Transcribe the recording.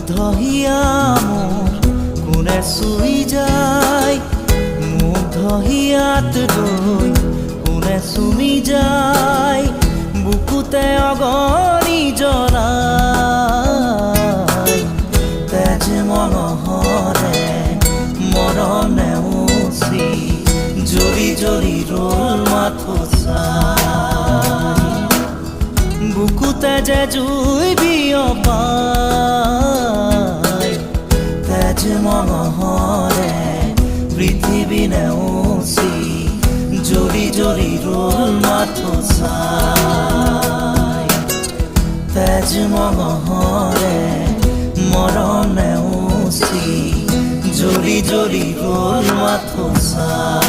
মুগ্ধহিয়া মোৰ কোনে চুই যায়, মুগ্ধহিয়াত ৰৈ কোনে চুমি যায়, বুকুতে অগণি জ্বলাই। তেজ মঙহৰে মৰম নেওচি জ্বলি জ্বলি ৰ'ল মাথো চাই, বুকুতে যে জুই বিয়পাই। তেজ মঙহৰে পৃথিৱী নেওচি জ্বলি জ্বলি ৰ'ল মাথো চাই। তেজ মঙহৰে মৰম নেওচি জ্বলি জ্বলি ৰ'ল মাথো চাই।